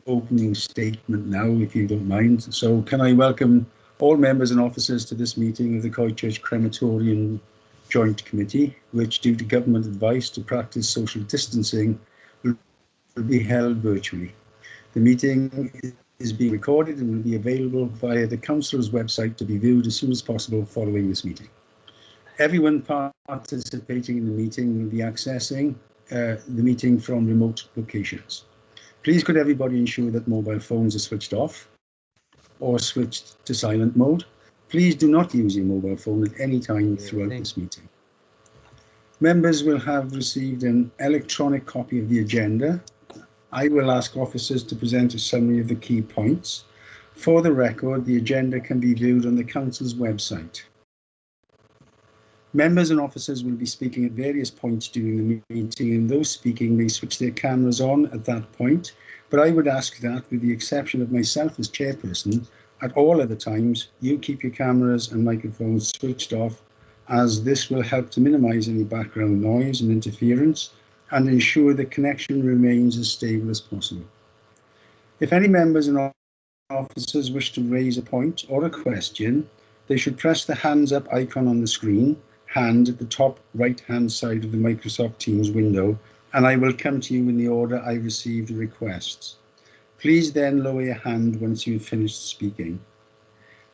opening statement now, if you don't mind. So can I welcome all members and officers to this meeting of the Coychurch Crematorium Joint Committee, which, due to government advice to practice social distancing, will be held virtually. The meeting is being recorded and will be available via the Council's website to be viewed as soon as possible following this meeting. Everyone participating in the meeting will be accessing the meeting from remote locations. Please could everybody ensure that mobile phones are switched off or switched to silent mode. Please do not use your mobile phone at any time throughout this meeting. Members will have received an electronic copy of the agenda. I will ask officers to present a summary of the key points. For the record, the agenda can be viewed on the Council's website. Members and officers will be speaking at various points during the meeting, and those speaking may switch their cameras on at that point, but I would ask that, with the exception of myself as chairperson, at all other times, you keep your cameras and microphones switched off, as this will help to minimise any background noise and interference and ensure the connection remains as stable as possible. If any members and officers wish to raise a point or a question, they should press the hands up icon on the screen, hand at the top right hand side of the Microsoft Teams window, and I will come to you in the order I received the requests. Please then lower your hand once you've finished speaking.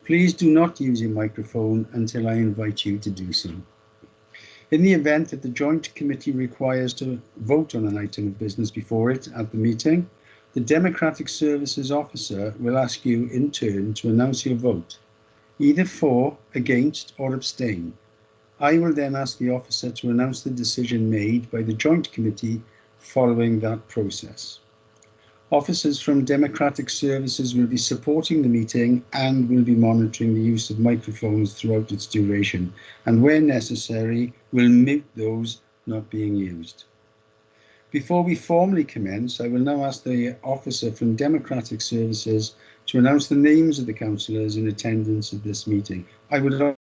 Please do not use your microphone until I invite you to do so. In the event that the Joint Committee requires to vote on an item of business before it at the meeting, the Democratic Services Officer will ask you in turn to announce your vote, either for, against, or abstain. I will then ask the officer to announce the decision made by the Joint Committee following that process. Officers from Democratic Services will be supporting the meeting and will be monitoring the use of microphones throughout its duration, and where necessary, will mute those not being used. Before we formally commence, I will now ask the officer from Democratic Services to announce the names of the councillors in attendance at this meeting. I would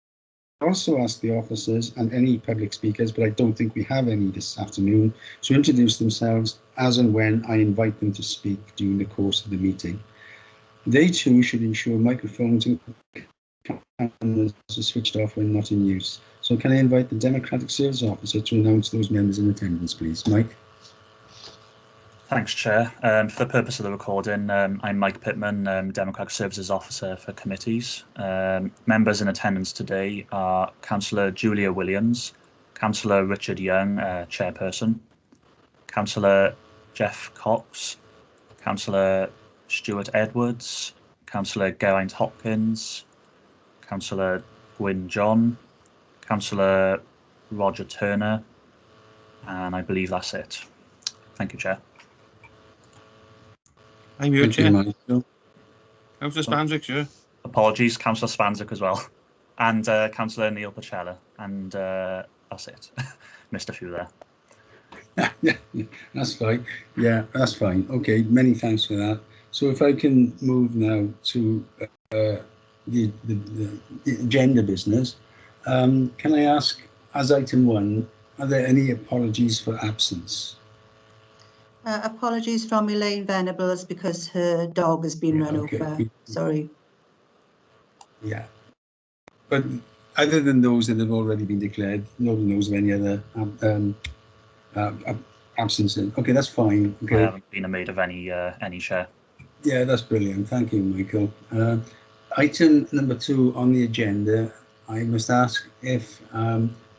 also ask the officers and any public speakers, but I don't think we have any this afternoon, to introduce themselves as and when I invite them to speak during the course of the meeting. They too should ensure microphones and cameras are switched off when not in use. So can I invite the Democratic Service Officer to announce those members in attendance, please? Mike? Thanks, Chair. For the purpose of the recording, I'm Mike Pittman, Democratic Services Officer for Committees. Members in attendance today are Councillor Julia Williams, Councillor Richard Young, Chairperson, Councillor Jeff Cox, Councillor Stuart Edwards, Councillor Geraint Hopkins, Councillor Gwyn John, Councillor Roger Turner, and I believe that's it. Thank you, Chair. I'm your Chair. Councillor Spanzik, Chair. Apologies, Councillor Spanzik as well, and Councillor Neil Pachella, and that's it. Missed a few there. Yeah, that's fine. Yeah, that's fine. Okay, many thanks for that. So if I can move now to the agenda business, can I ask, as item 1, are there any apologies for absence? Apologies from Elaine Venables because her dog has been run over. Sorry. Yeah. But other than those that have already been declared, nobody knows of any other absences. Okay, that's fine. Okay. I haven't been made of any share. Yeah, that's brilliant. Thank you, Michael. Item number 2 on the agenda, I must ask if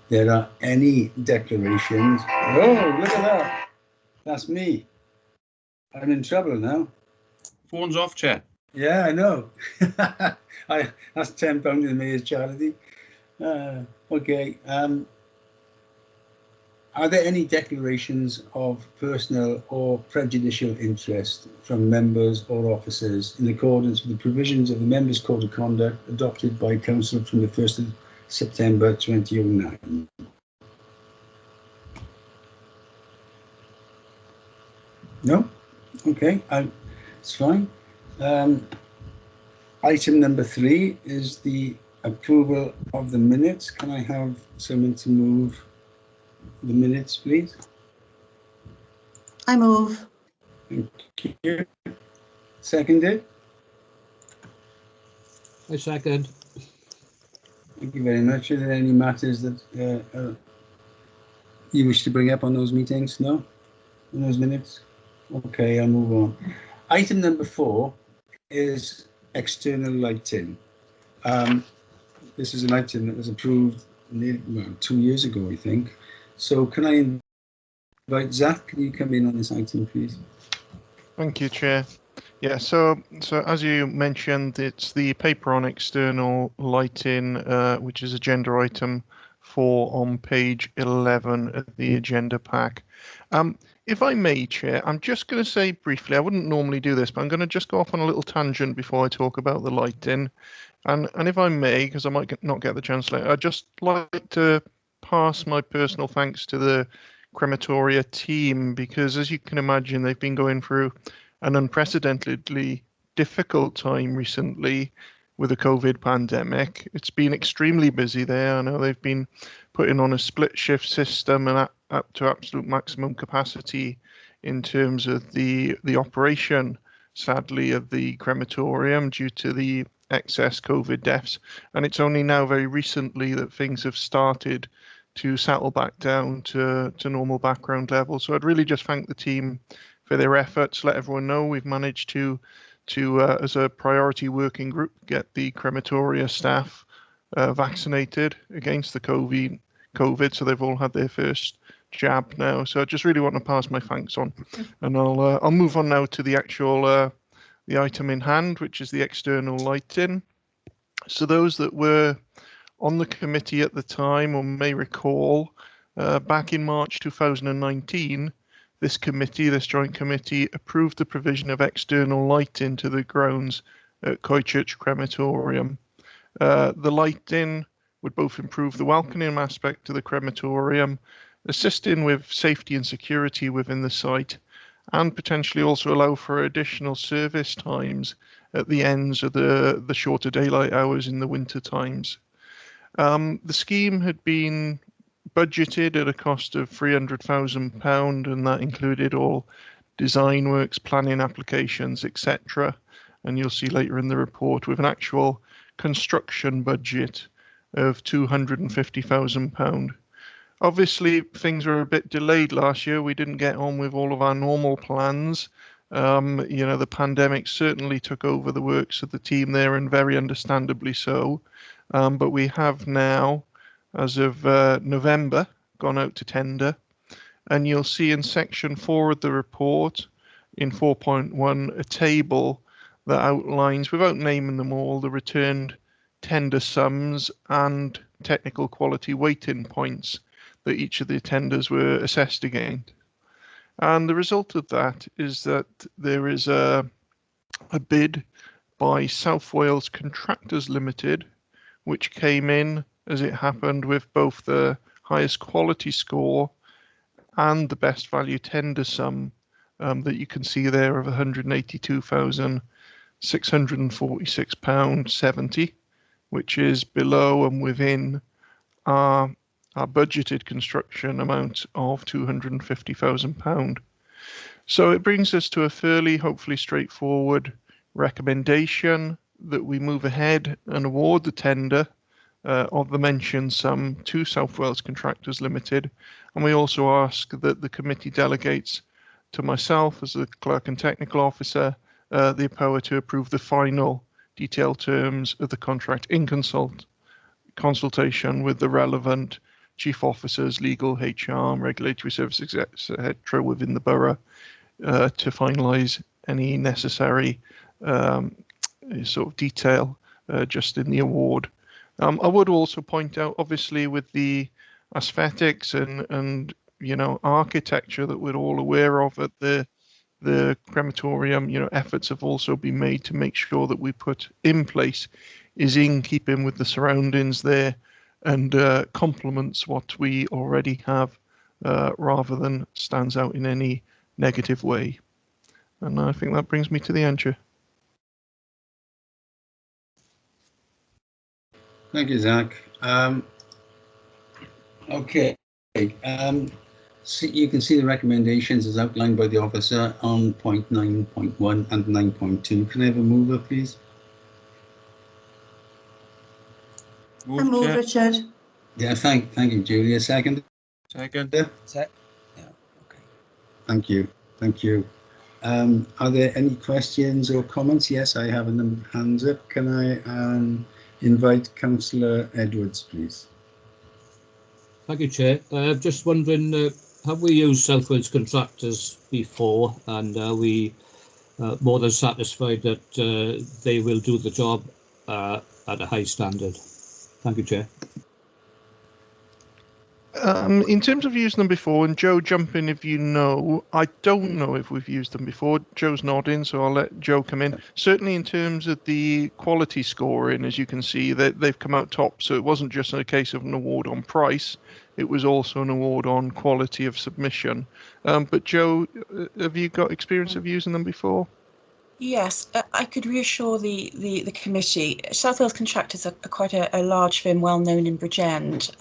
there are any declarations. Oh, look at that. That's me. I'm in trouble now. Phone's off, Chair. Yeah, I know. That's £10 in the mayor's charity. Okay. Are there any declarations of personal or prejudicial interest from members or officers in accordance with the provisions of the Members' Code of Conduct adopted by Council from the 1st of September 2009? No? Okay, it's fine. Item number 3 is the approval of the minutes. Can I have someone to move the minutes, please? I move. Thank you. Seconded. I second. Thank you very much. Are there any matters that you wish to bring up on those meetings? No? On those minutes? Okay, I'll move on. Item number 4 is external lighting. This is an item that was approved 2 years ago, I think. So can I invite Zach? Can you come in on this item, please? Thank you, Chair. Yeah, so as you mentioned, it's the paper on external lighting, which is agenda item 4 on page 11 of the agenda pack. If I may, Chair, I'm just going to say briefly, I wouldn't normally do this, but I'm going to just go off on a little tangent before I talk about the lighting. And if I may, because I might not get the chance later, I'd just like to pass my personal thanks to the Crematoria team, because as you can imagine, they've been going through an unprecedentedly difficult time recently with the COVID pandemic. It's been extremely busy there. I know they've been putting on a split shift system and up to absolute maximum capacity in terms of the operation, sadly, of the crematorium due to the excess COVID deaths. And it's only now very recently that things have started to settle back down to normal background levels. So I'd really just thank the team for their efforts. Let everyone know we've managed to as a priority working group, get the crematoria staff vaccinated against the COVID. So they've all had their first jab now. So I just really want to pass my thanks on, and I'll move on now to the actual the item in hand, which is the external lighting. So those that were on the committee at the time or may recall, back in March 2019, this joint committee, approved the provision of external lighting to the grounds at Coychurch Crematorium. The lighting would both improve the welcoming aspect to the crematorium, assisting with safety and security within the site, and potentially also allow for additional service times at the ends of the shorter daylight hours in the winter times. The scheme had been budgeted at a cost of £300,000, and that included all design works, planning applications, etc. And you'll see later in the report with an actual construction budget of £250,000. Obviously, things were a bit delayed last year. We didn't get on with all of our normal plans. The pandemic certainly took over the works of the team there, and very understandably so. But we have now, as of November, gone out to tender, and you'll see in section 4 of the report in 4.1 a table that outlines, without naming them all, the returned tender sums and technical quality weighting points that each of the tenders were assessed against. And the result of that is that there is a bid by South Wales Contractors Limited, which came in, as it happened, with both the highest quality score and the best value tender sum that you can see there of £182,646.70, which is below and within our budgeted construction amount of £250,000. So it brings us to a fairly, hopefully straightforward recommendation that we move ahead and award the tender of the mentioned sum to South Wales Contractors Limited. And we also ask that the committee delegates to myself as the Clerk and Technical Officer the power to approve the final detailed terms of the contract in consultation with the relevant chief officers, legal, HR, regulatory services, etc. within the borough to finalise any necessary sort of detail just in the award. I would also point out, obviously, with the aesthetics and architecture that we're all aware of at the crematorium, efforts have also been made to make sure that we put in place is in keeping with the surroundings there and complements what we already have rather than stands out in any negative way. And I think that brings me to the end, Chair. Thank you, Zach. Okay. you can see the recommendations as outlined by the officer on point 9.1 and 9.2. Can I have a mover, please? I move, Richard. Yeah, thank you, Julia. Second? Second. Yeah, okay. Thank you. Are there any questions or comments? Yes, I have a hands up. Can I invite Councillor Edwards, please? Thank you, Chair. Just wondering, have we used South Wales contractors before, and are we more than satisfied that they will do the job at a high standard? Thank you, Chair. In terms of using them before, and Joe, jump in if you know. I don't know if we've used them before. Joe's nodding, so I'll let Joe come in. Certainly in terms of the quality scoring, as you can see, they've come out top. So it wasn't just a case of an award on price. It was also an award on quality of submission. But Joe, have you got experience of using them before? Yes, I could reassure the committee. South Wales Contractors are quite a large firm, well known in Bridgend.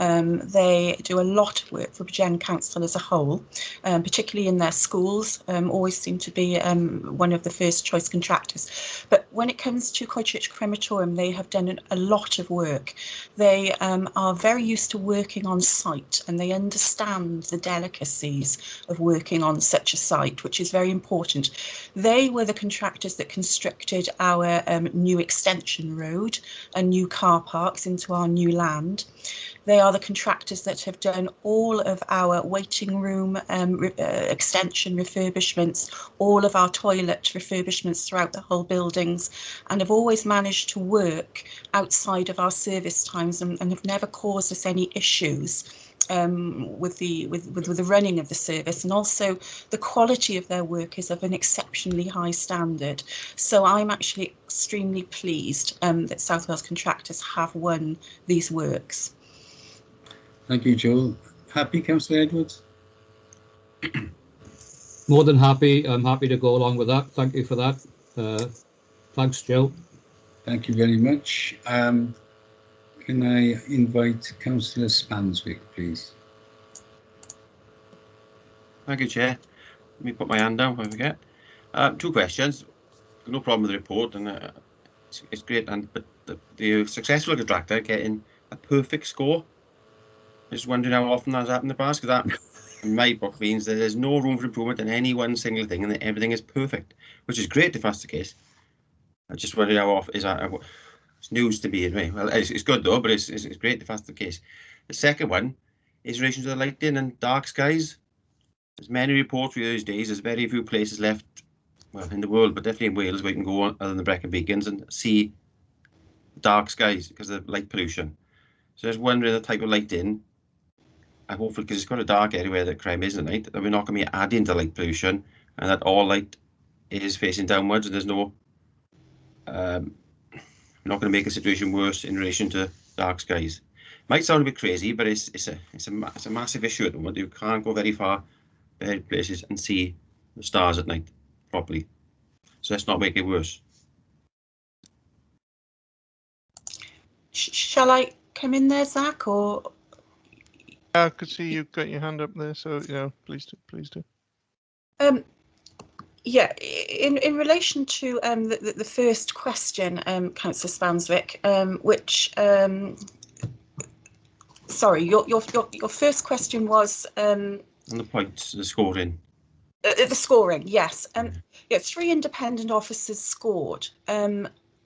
They do a lot of work for Bridgend Council as a whole, particularly in their schools. Always seem to be one of the first choice contractors. But when it comes to Coychurch Crematorium, they have done a lot of work. They are very used to working on site, and they understand the delicacies of working on such a site, which is very important. They were the contractors that constructed our new extension road and new car parks into our new land. They are the contractors that have done all of our waiting room extension refurbishments, all of our toilet refurbishments throughout the whole buildings, and have always managed to work outside of our service times and have never caused us any issues with the running of the service. And also the quality of their work is of an exceptionally high standard. So I'm actually extremely pleased that South Wales Contractors have won these works. Thank you, Joel. Happy, Councillor Edwards? More than happy. I'm happy to go along with that. Thank you for that. Thanks, Joe. Thank you very much. Can I invite Councillor Spanswick, please? Thank you, Chair. Let me put my hand down if I forget. 2 questions. No problem with the report, and it's great. But the successful contractor getting a perfect score. Just wondering how often that's happened in the past, because that, in my book, means that there's no room for improvement in any one single thing, and that everything is perfect, which is great if that's the case. I just wondering how often is that. It's news to me anyway. Well, it's good though, but it's great if that's the case. The second one is in relation to the lighting and dark skies. There's many reports these days. There's very few places left, well, in the world, but definitely in Wales, where you can go other than the Brecon Beacons and see dark skies because of light pollution. So I was wondering the type of lighting. I hopefully, because it's got a dark area where the crime is at night, that we're not going to be adding to light pollution, and that all light is facing downwards, and there's no. We're not going to make the situation worse in relation to dark skies. Might sound a bit crazy, but it's a massive issue at the moment. You can't go very far, very places, and see the stars at night properly. So let's not make it worse. Shall I come in there, Zach, or? I could see you've got your hand up there, so yeah, please do. Yeah, in relation to the first question, Councillor Spanswick, which sorry, your first question was On the points, the scoring. The scoring, yes. Yeah, 3 independent officers scored.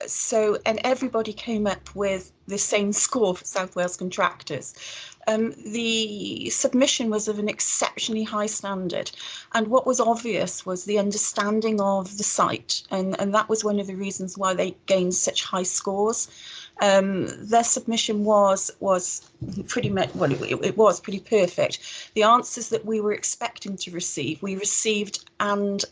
So, and everybody came up with the same score for South Wales Contractors. The submission was of an exceptionally high standard, and what was obvious was the understanding of the site, and that was one of the reasons why they gained such high scores. Their submission was pretty much, well, it was pretty perfect. The answers that we were expecting to receive, we received, and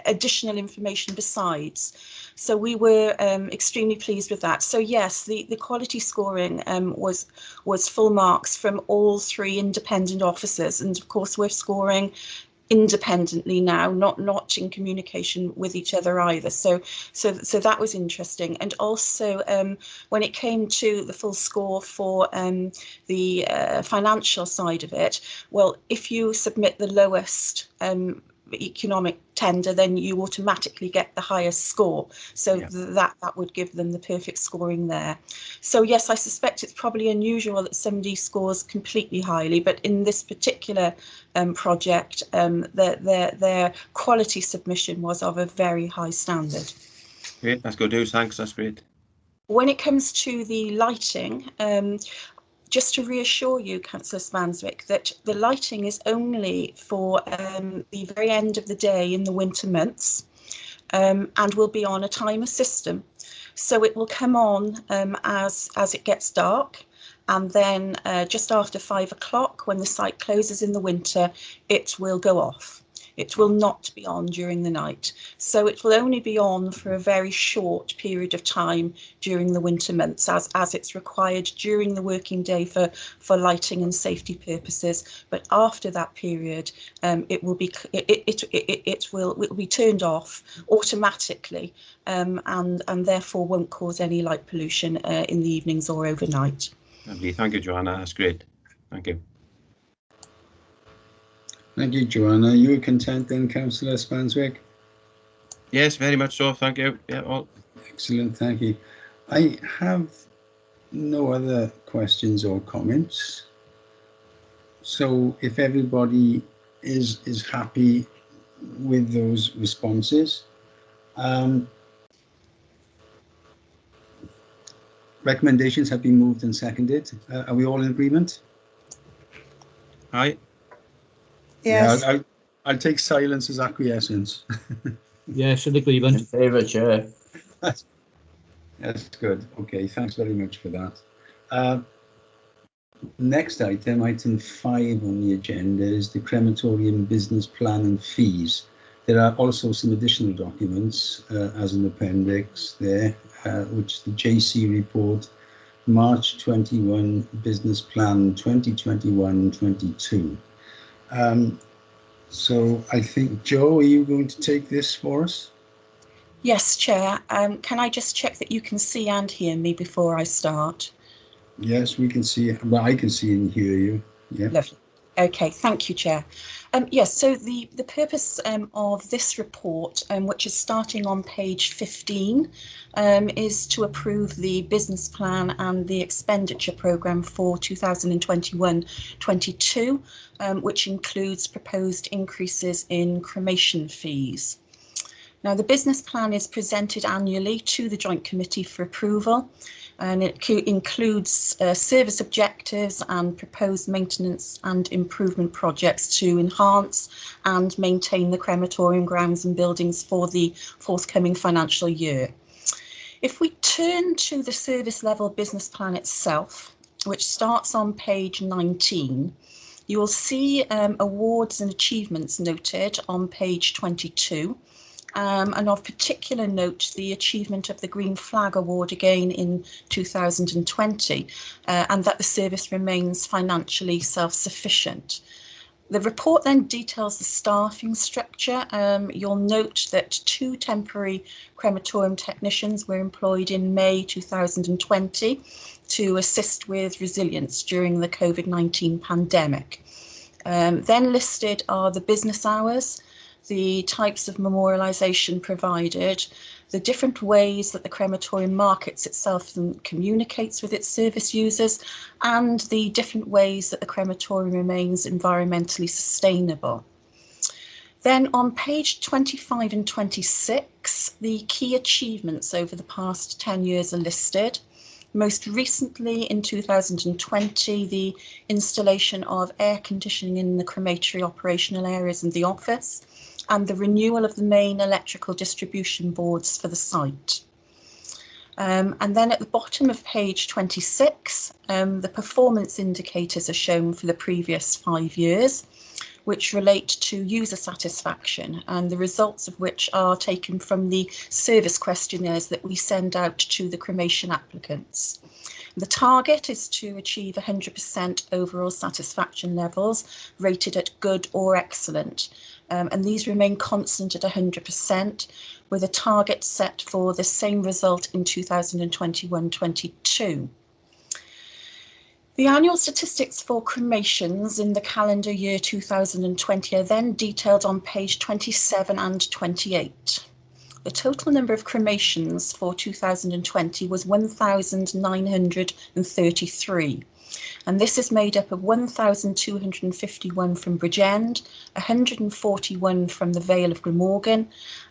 additional information besides. So we were extremely pleased with that. So yes, the quality scoring was full marks from all 3 independent officers, and of course we're scoring independently now, not in communication with each other either. So that was interesting. And also when it came to the full score for the financial side of it, well, if you submit the lowest economic tender, then you automatically get the highest score. So Yeah. that would give them the perfect scoring there. So yes, I suspect it's probably unusual that somebody scores completely highly, but in this particular project, their quality submission was of a very high standard. Great, that's good news. Thanks, that's great. When it comes to the lighting, just to reassure you, Councillor Spanswick, that the lighting is only for the very end of the day in the winter months, and will be on a timer system. So it will come on as it gets dark, and then just after 5 o'clock, when the site closes in the winter, it will go off. It will not be on during the night. So it will only be on for a very short period of time during the winter months, as it's required during the working day for lighting and safety purposes. But after that period, it will be turned off automatically, and therefore won't cause any light pollution in the evenings or overnight. Lovely, thank you, Joanna. That's great. Thank you. Thank you, Joanna. You were content then, Councillor Spanswick? Yes, very much so. Thank you. Yeah, all. Excellent, thank you. I have no other questions or comments. So if everybody is happy with those responses, recommendations have been moved and seconded. Are we all in agreement? Aye. Yes. Yeah, I'll take silence as acquiescence. Yes, in agreement. In favour, Chair. That's good. Okay, thanks very much for that. Next item, item 5 on the agenda, is the crematorium business plan and fees. There are also some additional documents as an appendix there, which is the JC report, March 21 business plan 2021-22. So I think, Joe, are you going to take this for us? Yes, Chair. Can I just check that you can see and hear me before I start? Yes, we can see. Well, I can see and hear you. Yeah. Lovely. Okay, thank you, Chair. Yes, so the purpose of this report, which is starting on page 15, is to approve the business plan and the expenditure programme for 2021-22, which includes proposed increases in cremation fees. Now, the business plan is presented annually to the Joint Committee for approval, and it includes service objectives and proposed maintenance and improvement projects to enhance and maintain the crematorium grounds and buildings for the forthcoming financial year. If we turn to the service level business plan itself, which starts on page 19, you will see awards and achievements noted on page 22. And of particular note, the achievement of the Green Flag Award again in 2020, and that the service remains financially self-sufficient. The report then details the staffing structure. You'll note that 2 temporary crematorium technicians were employed in May 2020 to assist with resilience during the COVID-19 pandemic. Then listed are the business hours, the types of memorialisation provided, the different ways that the crematorium markets itself and communicates with its service users, and the different ways that the crematorium remains environmentally sustainable. Then on page 25 and 26, the key achievements over the past 10 years are listed. Most recently, in 2020, the installation of air conditioning in the crematory operational areas and the office, and the renewal of the main electrical distribution boards for the site. And then at the bottom of page 26, the performance indicators are shown for the previous 5 years, which relate to user satisfaction, and the results of which are taken from the service questionnaires that we send out to the cremation applicants. The target is to achieve 100% overall satisfaction levels, rated at good or excellent. and these remain constant at 100%, with a target set for the same result in 2021-22. The annual statistics for cremations in the calendar year 2020 are then detailed on page 27 and 28. The total number of cremations for 2020 was 1,933, and this is made up of 1,251 from Bridgend, 141 from the Vale of Glamorgan,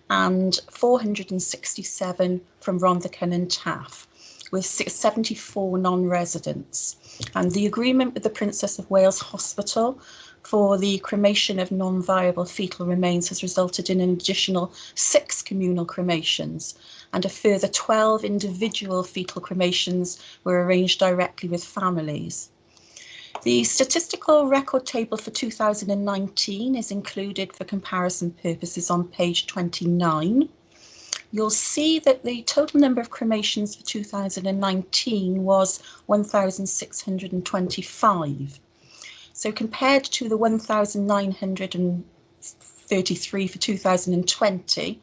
and 467 from Rhondda and Taff, with 74 non-residents. And the agreement with the Princess of Wales Hospital for the cremation of non-viable fetal remains has resulted in an additional 6 communal cremations, and a further 12 individual fetal cremations were arranged directly with families. The statistical record table for 2019 is included for comparison purposes on page 29. You'll see that the total number of cremations for 2019 was 1,625. So compared to the 1,933 for 2020,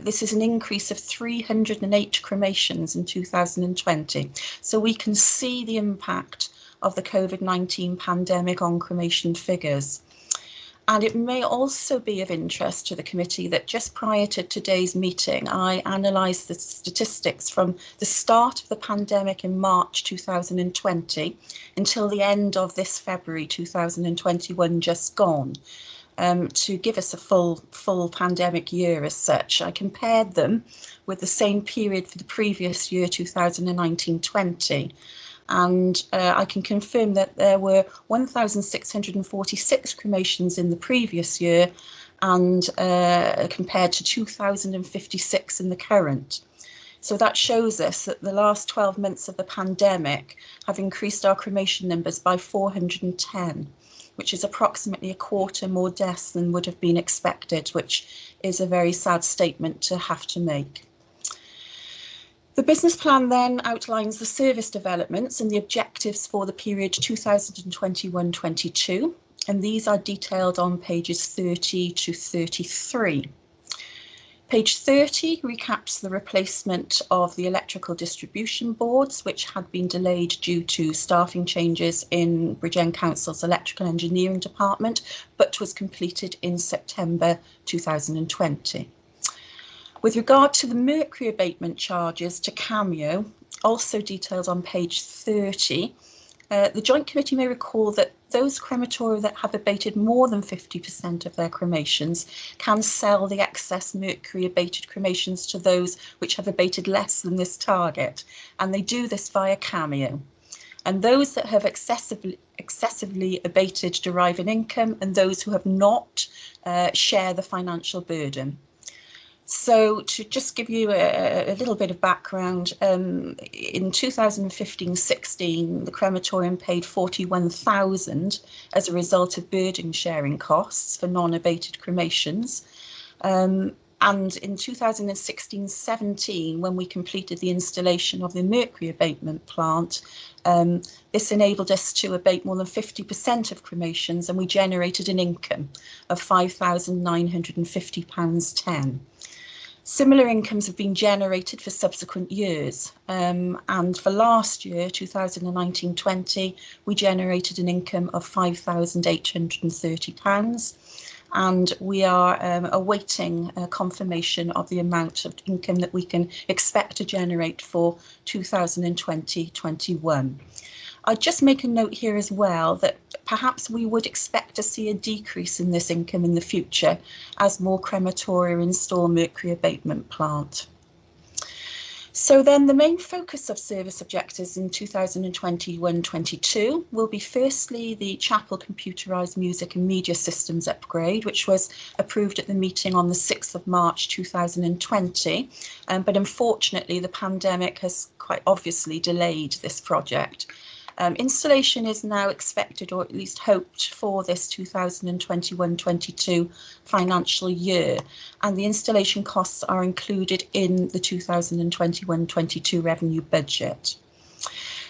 this is an increase of 308 cremations in 2020. So we can see the impact of the COVID-19 pandemic on cremation figures. And it may also be of interest to the committee that just prior to today's meeting, I analysed the statistics from the start of the pandemic in March 2020 until the end of this February 2021 just gone, to give us a full pandemic year as such. I compared them with the same period for the previous year, 2019-20. And I can confirm that there were 1,646 cremations in the previous year, and compared to 2,056 in the current. So that shows us that the last 12 months of the pandemic have increased our cremation numbers by 410, which is approximately a quarter more deaths than would have been expected, which is a very sad statement to have to make. The business plan then outlines the service developments and the objectives for the period 2021-22, and these are detailed on pages 30 to 33. Page 30 recaps the replacement of the electrical distribution boards, which had been delayed due to staffing changes in Bridgend Council's electrical engineering department, but was completed in September 2020. With regard to the mercury abatement charges to Cameo, also detailed on page 30, the Joint Committee may recall that those crematoria that have abated more than 50% of their cremations can sell the excess mercury abated cremations to those which have abated less than this target, and they do this via Cameo. And those that have excessively abated derive an income, and those who have not share the financial burden. So to just give you a little bit of background, in 2015-16, the crematorium paid 41,000 as a result of burden sharing costs for non-abated cremations. And in 2016-17, when we completed the installation of the mercury abatement plant, this enabled us to abate more than 50% of cremations, and we generated an income of £5,950.10. Similar incomes have been generated for subsequent years, and for last year, 2019-20, we generated an income of £5,830, and we are awaiting confirmation of the amount of income that we can expect to generate for 2020-21. I'd just make a note here as well that perhaps we would expect to see a decrease in this income in the future as more crematoria install mercury abatement plant. So then the main focus of service objectives in 2021-22 will be firstly the chapel computerised music and media systems upgrade, which was approved at the meeting on the 6th of March 2020, but unfortunately the pandemic has quite obviously delayed this project. Installation is now expected, or at least hoped, for this 2021-22 financial year, and the installation costs are included in the 2021-22 revenue budget.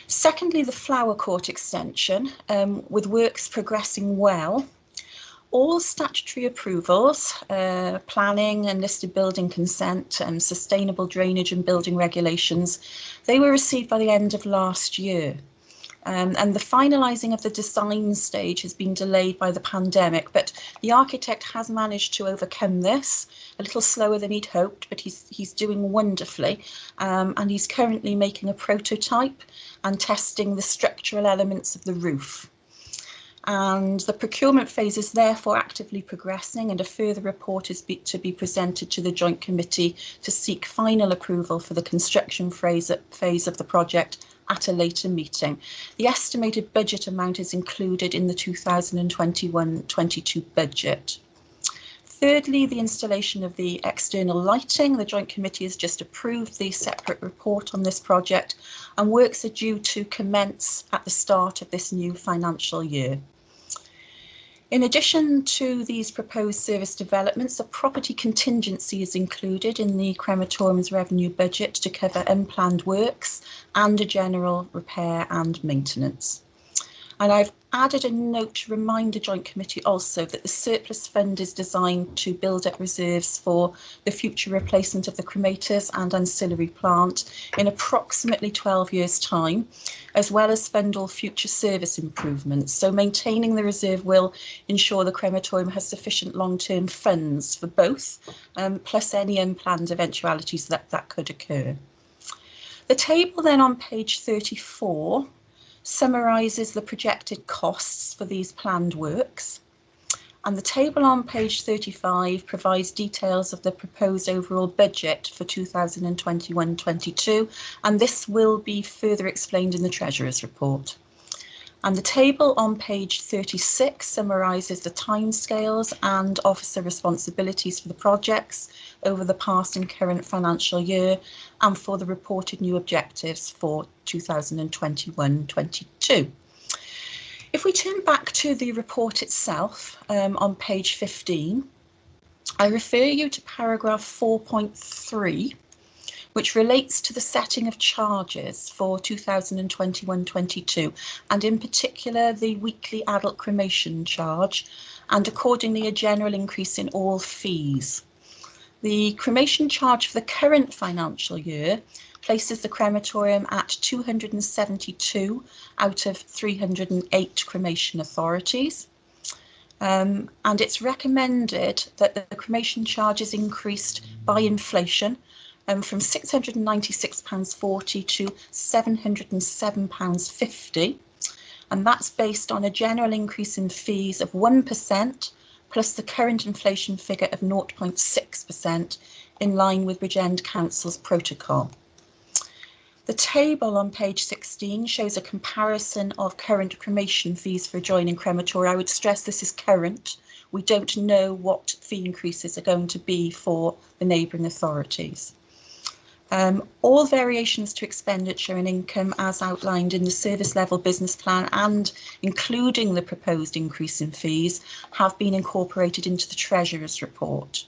Secondly, the flower court extension, with works progressing well. All statutory approvals, planning and listed building consent and sustainable drainage and building regulations, they were received by the end of last year. And the finalising of the design stage has been delayed by the pandemic, but the architect has managed to overcome this, a little slower than he'd hoped, but he's doing wonderfully. And he's currently making a prototype and testing the structural elements of the roof. And the procurement phase is therefore actively progressing, and a further report is to be presented to the Joint Committee to seek final approval for the construction phase of the project at a later meeting. The estimated budget amount is included in the 2021-22 budget. Thirdly, the installation of the external lighting. The Joint Committee has just approved the separate report on this project, and works are due to commence at the start of this new financial year. In addition to these proposed service developments, a property contingency is included in the crematorium's revenue budget to cover unplanned works and a general repair and maintenance. And I've added a note to remind the Joint Committee also that the surplus fund is designed to build up reserves for the future replacement of the cremators and ancillary plant in approximately 12 years' time, as well as fund all future service improvements. So maintaining the reserve will ensure the crematorium has sufficient long-term funds for both, plus any unplanned eventualities that could occur. The table then on page 34 summarises the projected costs for these planned works, and the table on page 35 provides details of the proposed overall budget for 2021-22, and this will be further explained in the Treasurer's report. And the table on page 36 summarises the timescales and officer responsibilities for the projects over the past and current financial year, and for the reported new objectives for 2021-22. If we turn back to the report itself, on page 15, I refer you to paragraph 4.3, which relates to the setting of charges for 2021-22, and in particular the weekly adult cremation charge, and accordingly a general increase in all fees. The cremation charge for the current financial year places the crematorium at 272 out of 308 cremation authorities. And it's recommended that the cremation charge is increased by inflation from £696.40 to £707.50. And that's based on a general increase in fees of 1%, plus the current inflation figure of 0.6%, in line with Bridgend Council's protocol. The table on page 16 shows a comparison of current cremation fees for adjoining crematoria. I would stress this is current. We don't know what fee increases are going to be for the neighbouring authorities. All variations to expenditure and income as outlined in the service level business plan, and including the proposed increase in fees, have been incorporated into the Treasurer's report.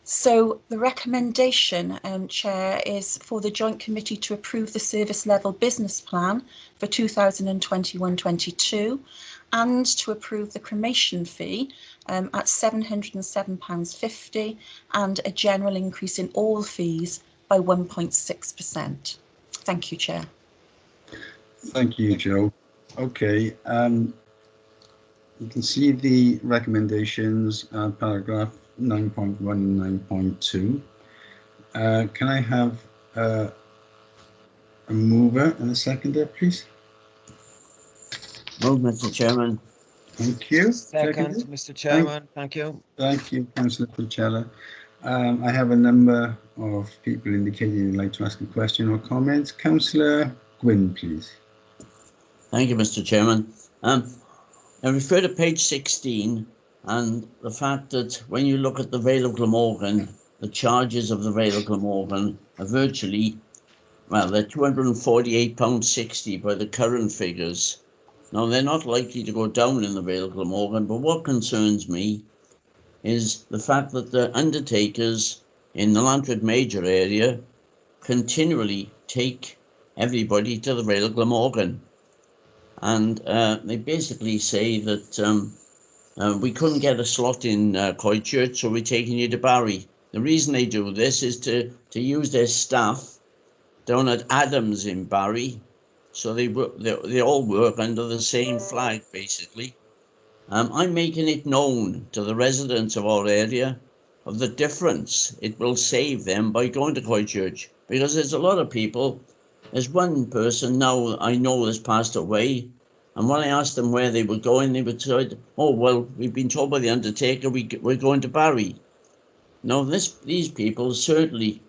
So the recommendation, Chair, is for the Joint Committee to approve the service level business plan for 2021-22 and to approve the cremation fee at £707.50 and a general increase in all fees by 1.6%. Thank you, Chair. Thank you, Joe. Okay, you can see the recommendations, paragraph 9.1 and 9.2. Can I have a mover and a seconder, please? Move, Mr. Chairman. Thank you. Second, Mr. Chairman. Thank you. Thank you, Councillor Cochella. I have a number of people indicating they'd like to ask a question or comment. Councillor Gwynn, please. Thank you, Mr. Chairman. I refer to page 16 and the fact that when you look at the Vale of Glamorgan, the charges of the Vale of Glamorgan are virtually, well, they're £248.60 by the current figures. Now, they're not likely to go down in the Vale of Glamorgan, but what concerns me is the fact that the undertakers in the Lantred Major area continually take everybody to the Vale of Glamorgan. And they basically say that We couldn't get a slot in Coychurch, so we're taking you to Barry. The reason they do this is to use their staff down at Adams in Barry, so they all work under the same flag, basically. I'm making it known to the residents of our area of the difference it will save them by going to Coychurch, because there's a lot of people. There's one person now I know has passed away, and when I asked them where they were going, they would say, "Oh, well, we've been told by the undertaker we're going to Barry." Now, these people certainly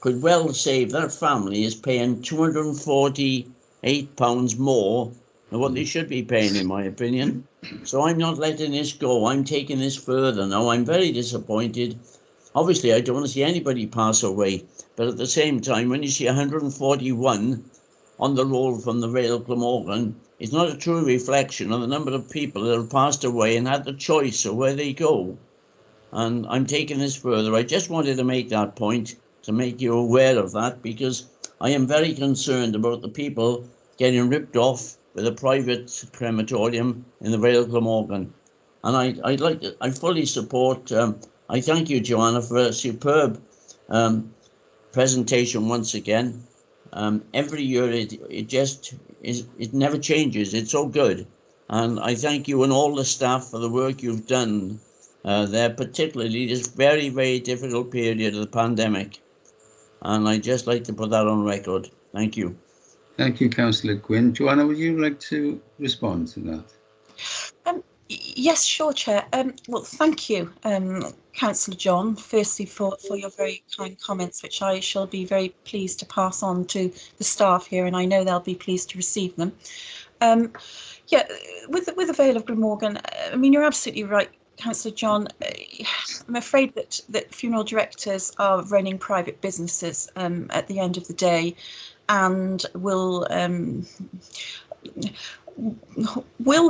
could well save. That family is paying £248 more than what they should be paying, in my opinion. So I'm not letting this go. I'm taking this further now. I'm very disappointed. Obviously, I don't want to see anybody pass away. But at the same time, when you see 141 on the roll from the Vale of Glamorgan, it's not a true reflection of the number of people that have passed away and had the choice of where they go. And I'm taking this further. I just wanted to make that point, to make you aware of that, because I am very concerned about the people getting ripped off with a private crematorium in the Vale of Glamorgan. And I fully support, I thank you, Joanna, for a superb presentation once again. Every year it never changes. It's so good. And I thank you and all the staff for the work you've done there, particularly this very, very difficult period of the pandemic. And I'd just like to put that on record. Thank you. Thank you, Councillor Gwynn. Joanna, would you like to respond to that? Yes, sure, Chair. Well, thank you, Councillor John, firstly for your very kind comments, which I shall be very pleased to pass on to the staff here, and I know they'll be pleased to receive them. Yeah, with the Vale of Glamorgan, I mean, you're absolutely right, Councillor John. I'm afraid that funeral directors are running private businesses at the end of the day, and will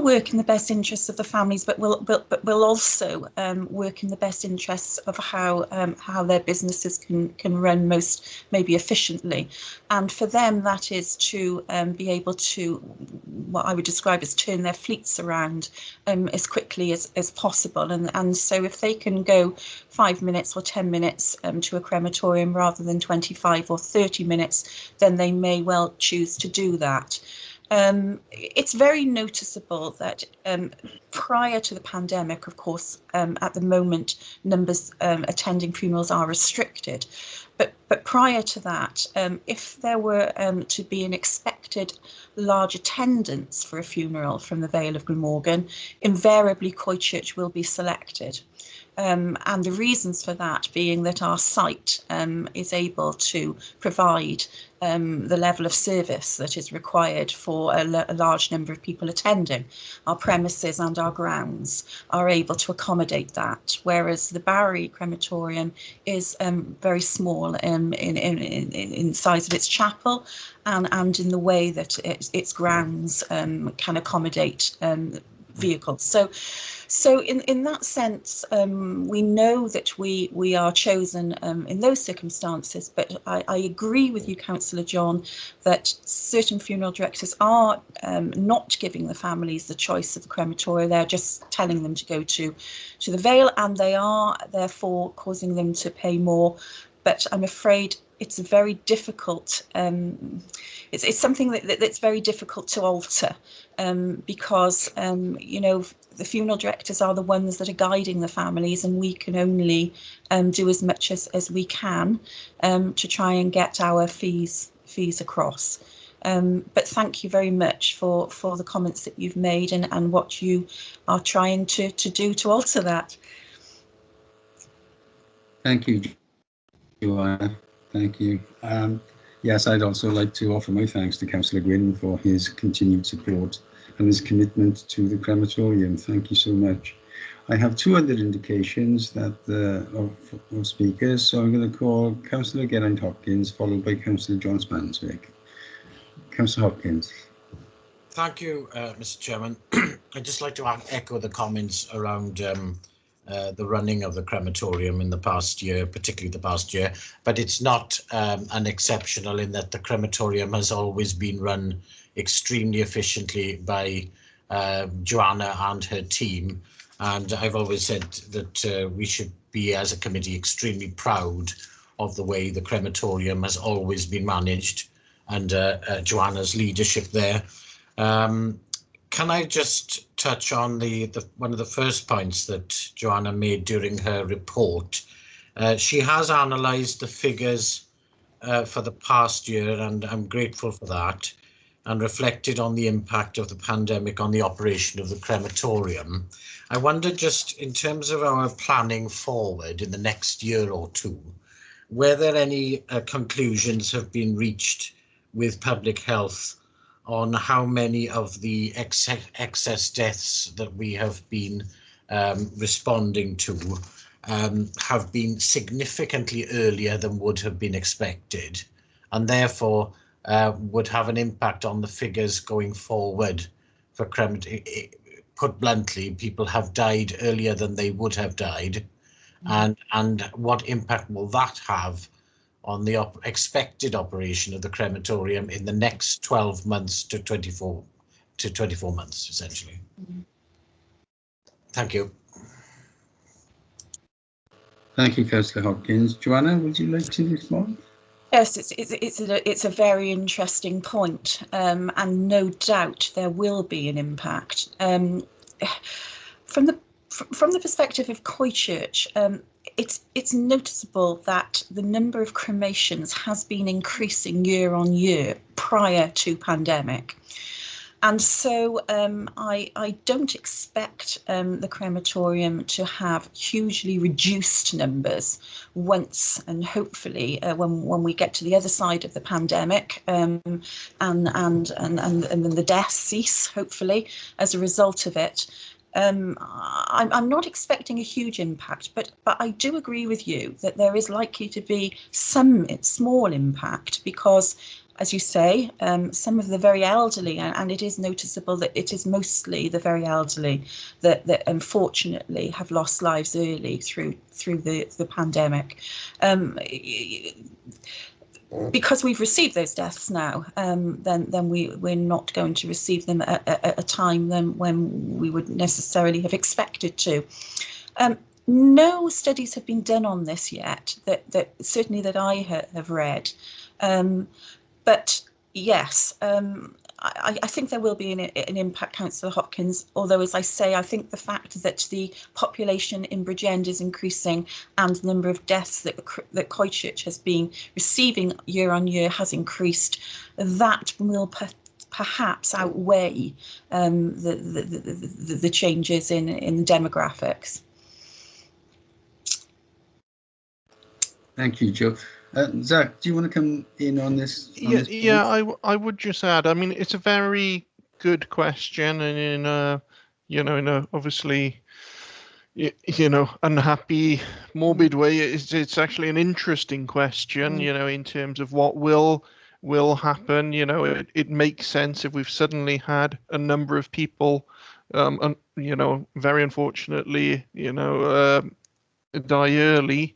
work in the best interests of the families, but will also work in the best interests of how their businesses can run most maybe efficiently. And for them, that is to be able to, what I would describe as, turn their fleets around as quickly as possible. And so if they can go 5 minutes or 10 minutes to a crematorium rather than 25 or 30 minutes, then they may well choose to do that. It's very noticeable that prior to the pandemic, of course, at the moment, numbers attending funerals are restricted. But prior to that, if there were to be an expected large attendance for a funeral from the Vale of Glamorgan, invariably Coychurch will be selected. And the reasons for that being that our site is able to provide the level of service that is required for a large number of people attending. Our premises and our grounds are able to accommodate that, whereas the Barry Crematorium is very small in size of its chapel and in the way that its grounds can accommodate vehicles. So in that sense, we know that we are chosen in those circumstances, but I agree with you, Councillor John, that certain funeral directors are not giving the families the choice of the crematorium. They're just telling them to go to the Vale, and they are therefore causing them to pay more. But I'm afraid it's a very difficult, it's something that's very difficult to alter, because, you know, the funeral directors are the ones that are guiding the families, and we can only do as much as we can to try and get our fees across. But thank you very much for the comments that you've made and what you are trying to do to alter that. Thank you, Joanna. Thank you. Yes, I'd also like to offer my thanks to Councillor Gwynn for his continued support and his commitment to the crematorium. Thank you so much. I have two other indications that of speakers, so I'm going to call Councillor Geraint Hopkins, followed by Councillor John Spanswick. Councillor Hopkins. Thank you, Mr. Chairman. I'd just like to echo the comments around the running of the crematorium in the past year, particularly the past year, but it's not unexceptional in that the crematorium has always been run extremely efficiently by Joanna and her team. And I've always said that we should be, as a committee, extremely proud of the way the crematorium has always been managed under Joanna's leadership there. Can I just touch on the one of the first points that Joanna made during her report? She has analysed the figures for the past year, and I'm grateful for that, and reflected on the impact of the pandemic on the operation of the crematorium. I wonder, just in terms of our planning forward in the next year or two, whether any conclusions have been reached with public health on how many of the excess deaths that we have been responding to have been significantly earlier than would have been expected, and therefore would have an impact on the figures going forward for crematorium. Put bluntly, people have died earlier than they would have died, and what impact will that have on the expected operation of the crematorium in the next 12 months to 24 months, essentially. Thank you. Thank you, Councillor Hopkins. Joanna, would you like to respond? Yes, it's a very interesting point, and no doubt there will be an impact. From the perspective of Coychurch, it's noticeable that the number of cremations has been increasing year on year prior to pandemic. And so I don't expect the crematorium to have hugely reduced numbers once, and hopefully when we get to the other side of the pandemic, and then the deaths cease, hopefully, as a result of it. I'm not expecting a huge impact, but I do agree with you that there is likely to be some small impact because, as you say, some of the very elderly, and it is noticeable that it is mostly the very elderly that unfortunately have lost lives early through the pandemic. Because we've received those deaths now, then we're not going to receive them at a time when we would necessarily have expected to. No studies have been done on this yet, that certainly that I have read. But yes, I think there will be an impact, Councillor Hopkins, although, as I say, I think the fact that the population in Bridgend is increasing and the number of deaths that Coychurch has been receiving year on year has increased, that will perhaps outweigh the changes in demographics. Thank you, Joe. Zach, do you want to come in on this? I would just add, I mean, it's a very good question, and in a obviously, unhappy, morbid way, it's actually an interesting question, in terms of what will happen. It makes sense if we've suddenly had a number of people, very unfortunately, die early.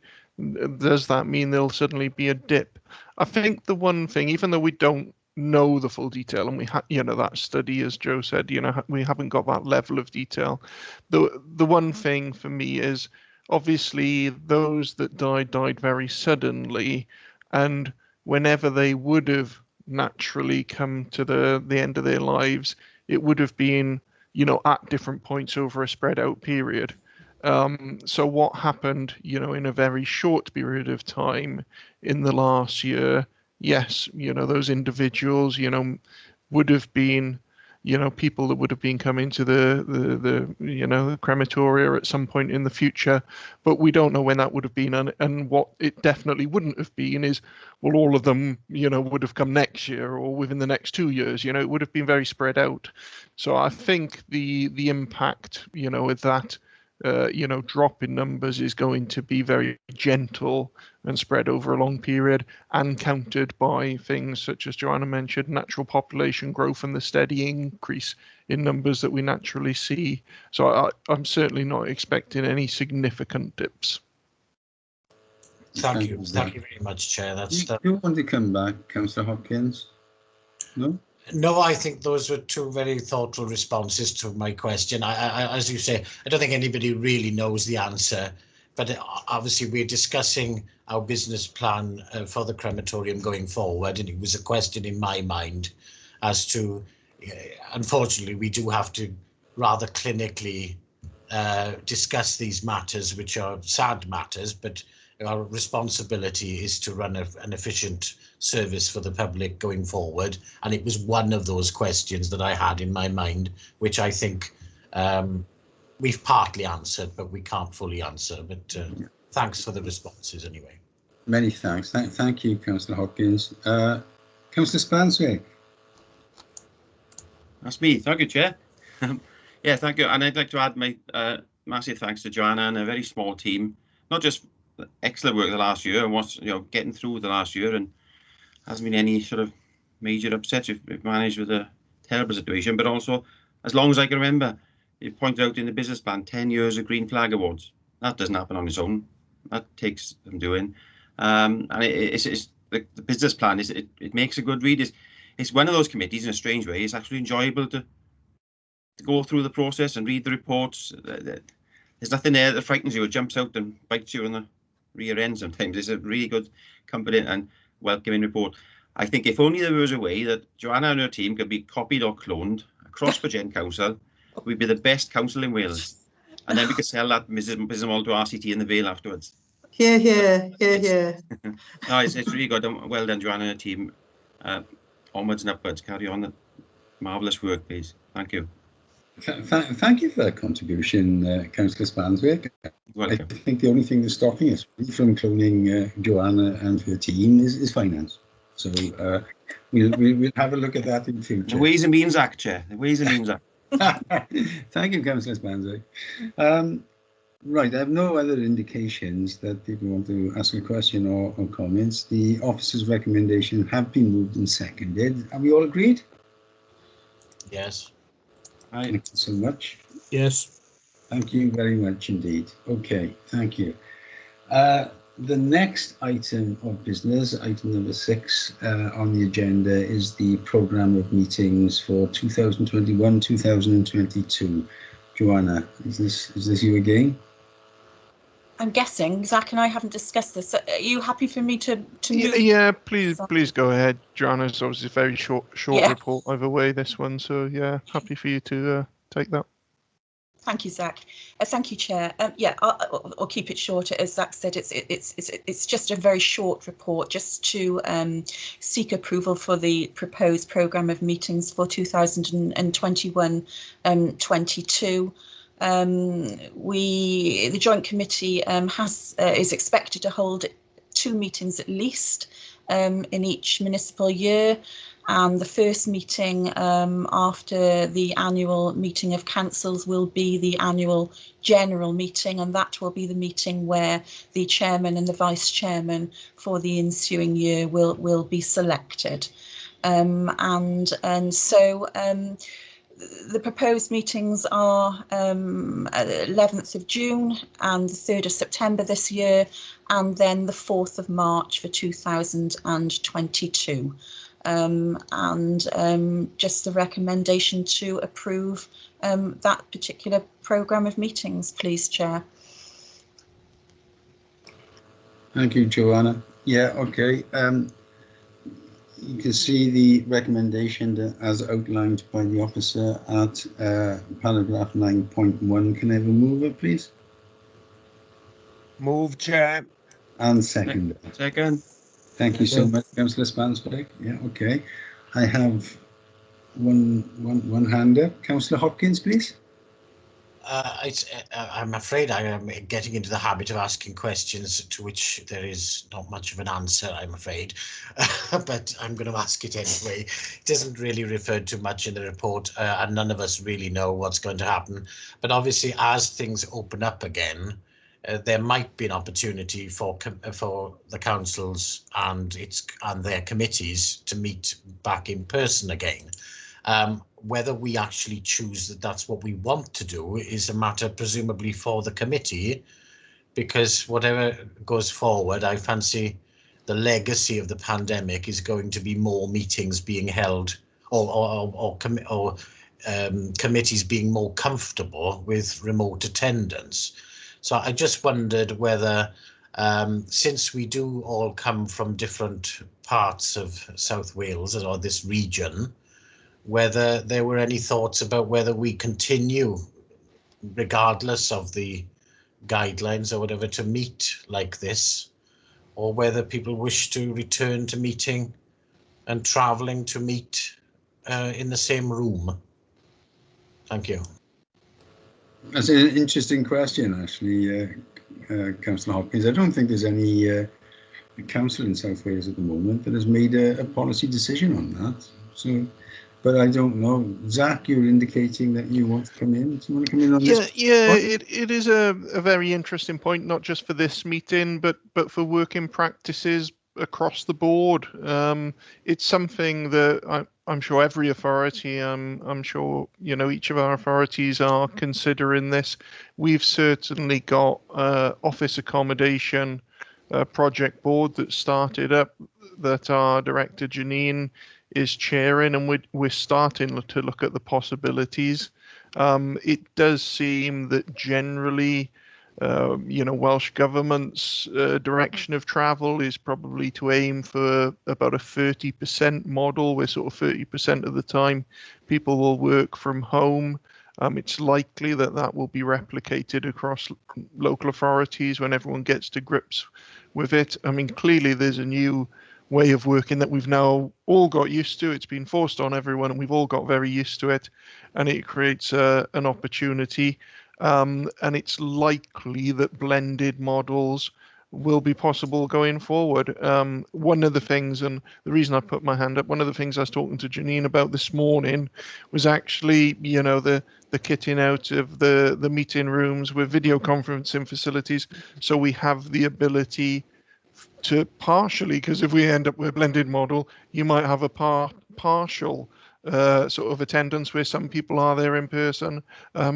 Does that mean there'll suddenly be a dip? I think the one thing, even though we don't know the full detail, and we that study, as Joe said, we haven't got that level of detail. The one thing for me is, obviously, those that died very suddenly, and whenever they would have naturally come to the end of their lives, it would have been, at different points over a spread out period. So what happened, in a very short period of time in the last year, yes, those individuals, would have been, people that would have been coming to the crematoria at some point in the future, but we don't know when that would have been. And what it definitely wouldn't have been is, well, all of them, would have come next year or within the next 2 years, it would have been very spread out. So I think the impact, with that, drop in numbers is going to be very gentle and spread over a long period, and countered by things such as Joanna mentioned, natural population growth and the steady increase in numbers that we naturally see. So I'm certainly not expecting any significant dips. Thank you very much, Chair. You want to come back, Councillor Hopkins? No? No, I think those were two very thoughtful responses to my question. As you say, I don't think anybody really knows the answer, but obviously we're discussing our business plan for the crematorium going forward, and it was a question in my mind as to, unfortunately, we do have to rather clinically discuss these matters, which are sad matters, but our responsibility is to run an efficient service for the public going forward. And it was one of those questions that I had in my mind, which I think we've partly answered, but we can't fully answer. But thanks for the responses anyway. Many thanks. Thank you, Councillor Hopkins. Councillor Spanswick. That's me. Thank you, Chair. Yeah, thank you. And I'd like to add my massive thanks to Joanna and a very small team, not just excellent work the last year and what's getting through the last year, and hasn't been any sort of major upsets. We've managed with a terrible situation, but also, as long as I can remember, you pointed out in the business plan 10 years of Green Flag Awards. That doesn't happen on its own. That takes some doing, and it's the business plan it makes a good read. It's one of those committees in a strange way. It's actually enjoyable to go through the process and read the reports. There's nothing there that frightens you or jumps out and bites you on the rear end sometimes. It's a really good, competent and welcoming report. I think if only there was a way that Joanna and her team could be copied or cloned across Bridgend Council, we'd be the best council in Wales. And then we could sell that business model to RCT in the Vale afterwards. Hear, hear, hear, hear. No, it's really good. Well done, Joanna and her team. Onwards and upwards. Carry on the marvellous work, please. Thank you. Thank you for that contribution, Councillor Spanswick. I think the only thing that's stopping us from cloning Joanna and her team is finance. So we'll have a look at that in future. The Ways and Means Act, Chair. The Ways and Means Act. Thank you, Councillor Spanswick. Right, I have no other indications that people want to ask a question or comments. The officer's recommendation have been moved and seconded. Are we all agreed? Yes. Thank you so much. Yes. Thank you very much indeed. Okay, thank you. The next item of business, item number 6 on the agenda, is the programme of meetings for 2021-2022. Joanna, is this you again? I'm guessing Zach and I haven't discussed this. Are you happy for me to move? Yeah, please go ahead. Joanna's obviously a very short report either way, this one, so yeah, happy for you to take that. Thank you, Zach. Thank you, Chair. Yeah, I'll keep it short. As Zach said, it's just a very short report, just to seek approval for the proposed programme of meetings for 2021-22. The Joint Committee is expected to hold 2 meetings at least in each municipal year. And the first meeting after the annual meeting of councils will be the annual general meeting, and that will be the meeting where the chairman and the vice chairman for the ensuing year will be selected. So the proposed meetings are 11th of June and the 3rd of September this year, and then the 4th of March for 2022. Just the recommendation to approve that particular programme of meetings, please, Chair. Thank you, Joanna. Yeah, okay. You can see the recommendation as outlined by the officer at paragraph 9.1. Can I have a mover, please? Move, Chair. And second. Second. Thank you so much, Councillor Spanswick. Yeah, okay. I have one hand up. Councillor Hopkins, please. I'm afraid I am getting into the habit of asking questions to which there is not much of an answer, I'm afraid, but I'm going to ask it anyway. It isn't really referred to much in the report, and none of us really know what's going to happen. But obviously, as things open up again, there might be an opportunity for the councils and their committees to meet back in person again. Whether we actually choose that that's what we want to do is a matter presumably for the committee, because whatever goes forward, I fancy the legacy of the pandemic is going to be more meetings being held committees being more comfortable with remote attendance. So I just wondered whether, since we do all come from different parts of South Wales or this region, whether there were any thoughts about whether we continue, regardless of the guidelines or whatever, to meet like this, or whether people wish to return to meeting and travelling to meet in the same room. Thank you. That's an interesting question, actually, Councillor Hopkins. I don't think there's any council in South Wales at the moment that has made a policy decision on that. So, but I don't know. Zach, you're indicating that you want to come in. Do you want to come in on this? Yeah, it is a very interesting point, not just for this meeting, but for working practices across the board. It's something that I'm sure every authority, I'm sure, you know, each of our authorities are considering this. We've certainly got office accommodation project board that started up, that our director Janine is chairing, and we're starting to look at the possibilities. It does seem that generally, you know, Welsh Government's direction of travel is probably to aim for about a 30% model, where sort of 30% of the time people will work from home. It's likely that that will be replicated across local authorities when everyone gets to grips with it. I mean, clearly there's a new way of working that we've now all got used to. It's been forced on everyone and we've all got very used to it, and it creates an opportunity. And it's likely that blended models will be possible going forward. One of the things, and the reason I put my hand up, one of the things I was talking to Janine about this morning was actually, you know, the kitting out of the meeting rooms with video conferencing facilities. So we have the ability to partially, because if we end up with a blended model, you might have a partial sort of attendance where some people are there in person,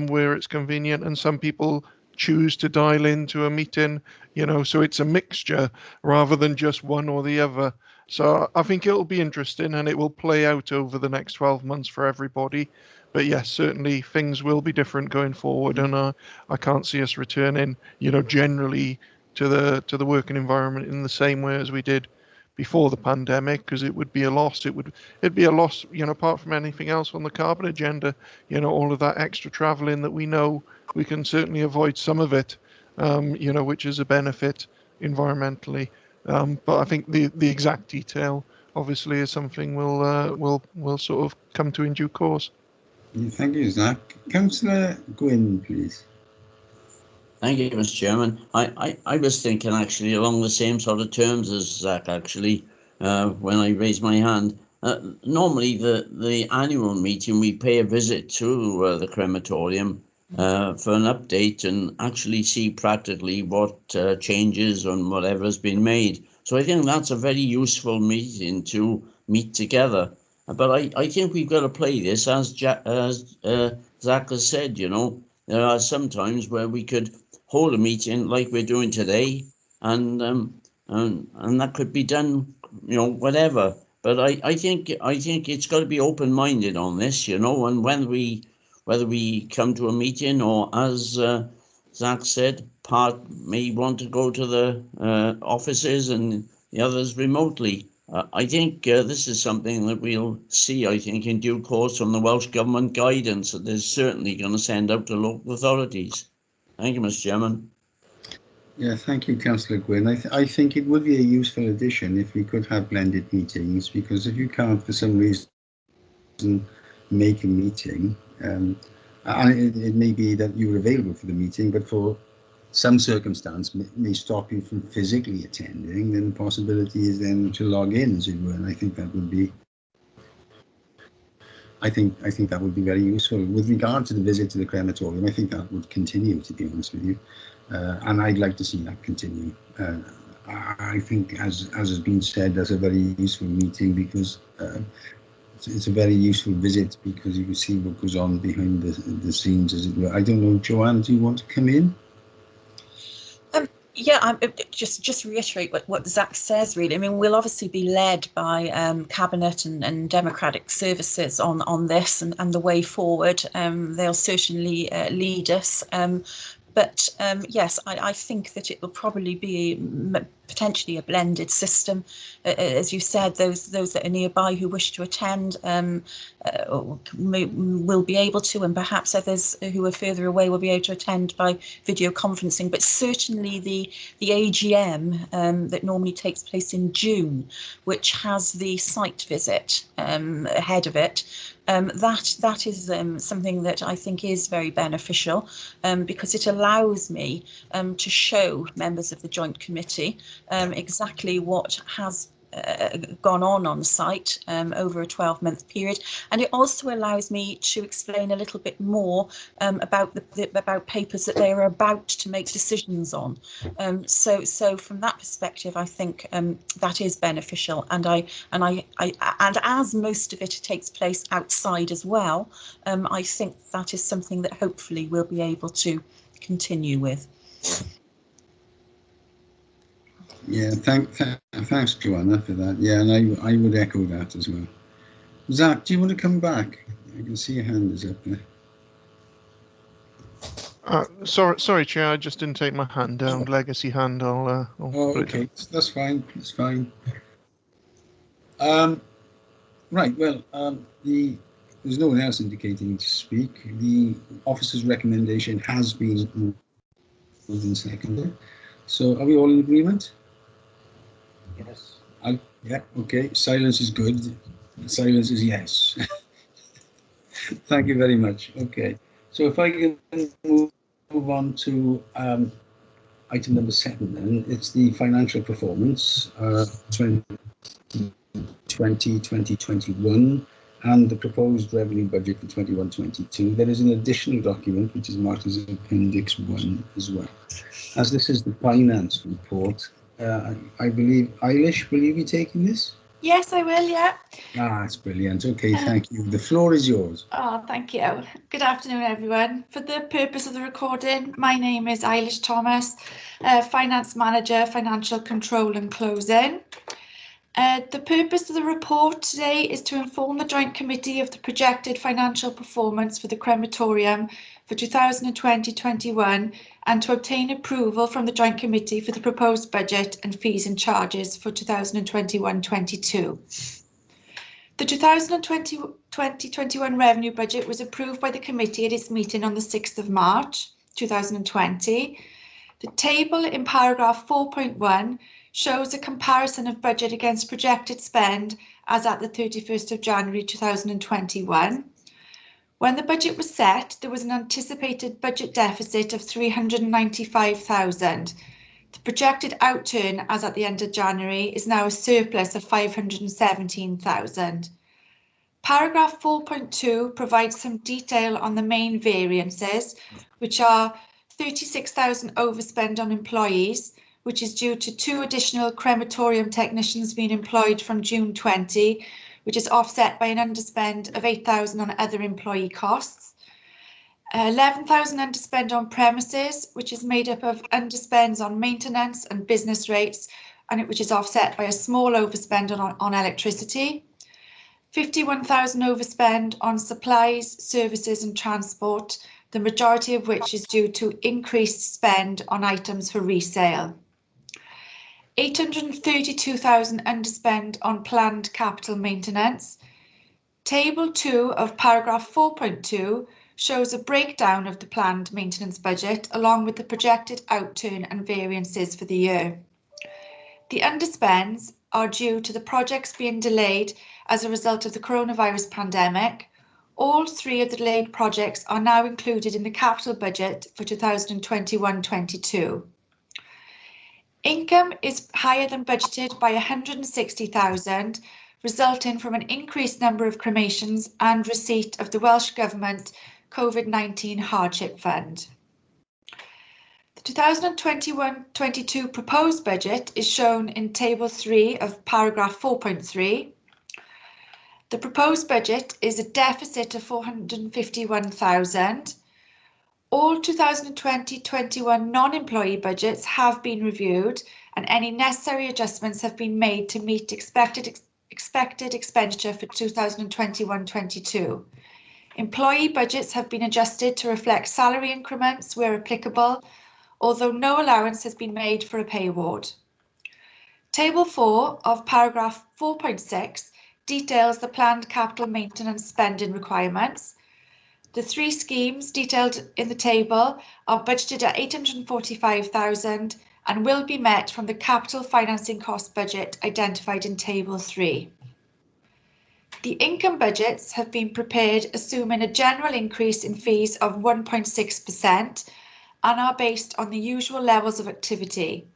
where it's convenient, and some people choose to dial into a meeting, you know, so it's a mixture rather than just one or the other. So I think it'll be interesting, and it will play out over the next 12 months for everybody. But yes, certainly things will be different going forward, and I can't see us returning, you know, generally to the working environment in the same way as we did before the pandemic, because it would be a loss. It'd be a loss, you know, apart from anything else on the carbon agenda, you know, all of that extra traveling that we know we can certainly avoid some of it, you know, which is a benefit environmentally. But I think the exact detail obviously is something we'll sort of come to in due course. Thank you, Zach. Councillor Gwynn, please. Thank you, Mr. Chairman. I was thinking actually along the same sort of terms as Zach actually when I raised my hand. Normally the annual meeting we pay a visit to the crematorium for an update and actually see practically what changes and whatever has been made. So I think that's a very useful meeting to meet together. But I think we've got to play this as Zach has said, you know. There are some times where we could hold a meeting like we're doing today, and that could be done, you know, whatever. But I think it's got to be open-minded on this, you know, and whether we come to a meeting or, as Zach said, part may want to go to the offices and the others remotely. I think this is something that we'll see, I think, in due course from the Welsh Government guidance that they're certainly going to send out to local authorities. Thank you, Mr. Chairman. Yeah, thank you, Councillor Gwynn. I think it would be a useful addition if we could have blended meetings, because if you can't, for some reason, make a meeting, and it may be that you're available for the meeting, but for some circumstance may stop you from physically attending, then the possibility is then to log in, as it were, and I think that would be that would be very useful. With regard to the visit to the crematorium, I think that would continue, to be honest with you, and I'd like to see that continue. I think, as has been said, that's a very useful meeting, because it's a very useful visit, because you can see what goes on behind the scenes, as it were. I don't know, Joanne, do you want to come in? Yeah, just reiterate what Zach says, really. I mean, we'll obviously be led by Cabinet and Democratic Services on this and the way forward. They'll certainly lead us. But yes, I think that it will probably be potentially a blended system. As you said, those that are nearby who wish to attend will be able to, and perhaps others who are further away will be able to attend by video conferencing. But certainly the AGM that normally takes place in June, which has the site visit ahead of it, that is something that I think is very beneficial because it allows me to show members of the Joint Committee exactly what has gone on site over a 12-month period, and it also allows me to explain a little bit more about about papers that they are about to make decisions on. So from that perspective, I think that is beneficial, and as most of it takes place outside as well, I think that is something that hopefully we'll be able to continue with. Yeah, thanks, Joanna, for that. Yeah, and I would echo that as well. Zach, do you want to come back? I can see your hand is up there. Sorry, Chair, I just didn't take my hand down. Legacy hand, I'll put it okay, that's fine. That's fine. Right. Well, there's no one else indicating to speak. The officer's recommendation has been moved and seconded. So, are we all in agreement? Yes. Yeah. Okay. Silence is good. Silence is yes. Thank you very much. Okay. So, if I can move on to item number 7, then it's the financial performance 2020-2021 and the proposed revenue budget for 21-22. There is an additional document which is marked as Appendix 1 as well. As this is the finance report, I believe, Eilish, will you be taking this? Yes, I will, yeah. That's brilliant. Okay, thank you. The floor is yours. Oh, thank you. Good afternoon, everyone. For the purpose of the recording, my name is Eilish Thomas, Finance Manager, Financial Control and Closing. The purpose of the report today is to inform the Joint Committee of the projected financial performance for the crematorium for 2020-21 and to obtain approval from the Joint Committee for the proposed budget and fees and charges for 2021-22. The 2020-21 revenue budget was approved by the committee at its meeting on the 6th of March 2020. The table in paragraph 4.1 shows a comparison of budget against projected spend as at the 31st of January 2021. When the budget was set, there was an anticipated budget deficit of 395,000. The projected outturn as at the end of January is now a surplus of 517,000. Paragraph 4.2 provides some detail on the main variances, which are 36,000 overspend on employees, which is due to 2 additional crematorium technicians being employed from June 20, which is offset by an underspend of 8,000 on other employee costs. 11,000 underspend on premises, which is made up of underspends on maintenance and business rates, and which is offset by a small overspend on electricity. 51,000 overspend on supplies, services and transport, the majority of which is due to increased spend on items for resale. 832,000 underspend on planned capital maintenance. Table 2 of paragraph 4.2 shows a breakdown of the planned maintenance budget along with the projected outturn and variances for the year. The underspends are due to the projects being delayed as a result of the coronavirus pandemic. All 3 of the delayed projects are now included in the capital budget for 2021-22. Income is higher than budgeted by 160,000, resulting from an increased number of cremations and receipt of the Welsh Government COVID-19 Hardship Fund. The 2021-22 proposed budget is shown in Table 3 of paragraph 4.3. The proposed budget is a deficit of 451,000. All 2020-21 non-employee budgets have been reviewed and any necessary adjustments have been made to meet expected expenditure for 2021-22. Employee budgets have been adjusted to reflect salary increments where applicable, although no allowance has been made for a pay award. Table 4 of paragraph 4.6 details the planned capital maintenance spending requirements. The 3 schemes detailed in the table are budgeted at 845,000 and will be met from the capital financing cost budget identified in table 3. The income budgets have been prepared assuming a general increase in fees of 1.6% and are based on the usual levels of activity.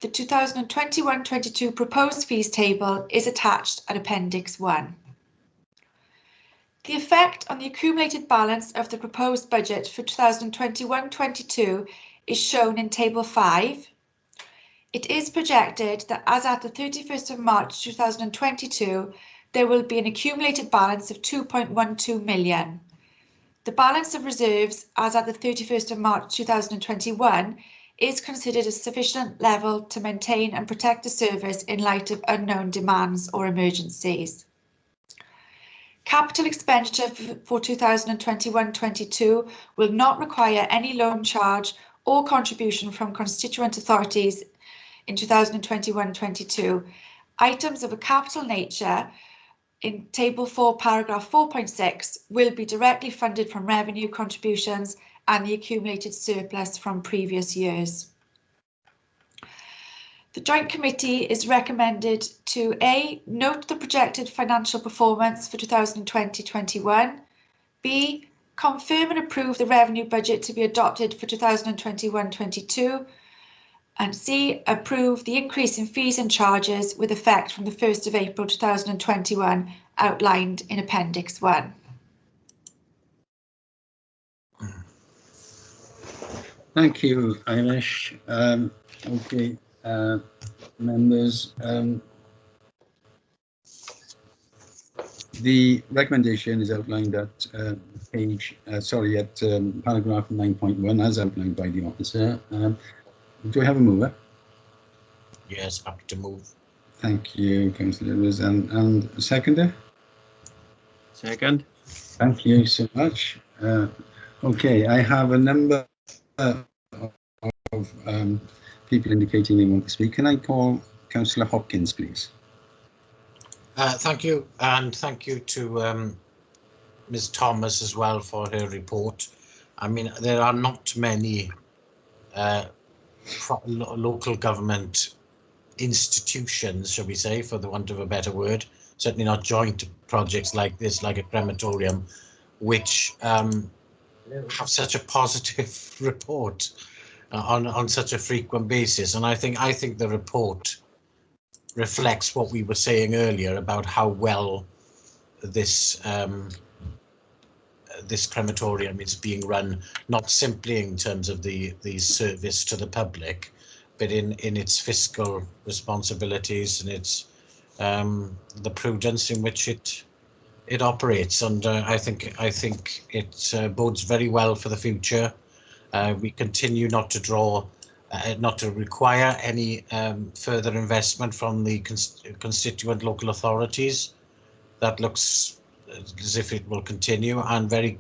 The 2021-22 proposed fees table is attached at Appendix 1. The effect on the accumulated balance of the proposed budget for 2021-22 is shown in Table 5. It is projected that as at the 31st of March 2022, there will be an accumulated balance of 2.12 million. The balance of reserves as at the 31st of March 2021 is considered a sufficient level to maintain and protect the service in light of unknown demands or emergencies. Capital expenditure for 2021-22 will not require any loan charge or contribution from constituent authorities in 2021-22. Items of a capital nature in Table 4, paragraph 4.6 will be directly funded from revenue contributions and the accumulated surplus from previous years. The Joint Committee is recommended to A. Note the projected financial performance for 2020-21, B. Confirm and approve the revenue budget to be adopted for 2021-22, and C. Approve the increase in fees and charges with effect from the 1st of April 2021 outlined in Appendix 1. Thank you, Eilish. Okay, members. The recommendation is outlined at paragraph 9.1 as outlined by the officer. Do I have a mover? Yes, happy to move. Thank you, Councillor Rivers. And a seconder? Second. Thank you so much. Okay, I have a number of people indicating they want to speak. Can I call Councillor Hopkins, please? Thank you, and thank you to Ms. Thomas as well for her report. I mean, there are not many local government institutions, shall we say, for the want of a better word, certainly not joint projects like this, like a crematorium, which have such a positive report on such a frequent basis. And I think the report reflects what we were saying earlier about how well this this crematorium is being run, not simply in terms of the service to the public, but in its fiscal responsibilities and its the prudence in which it operates. And I think it bodes very well for the future. We continue not to require any further investment from the constituent local authorities. That looks as if it will continue, and very,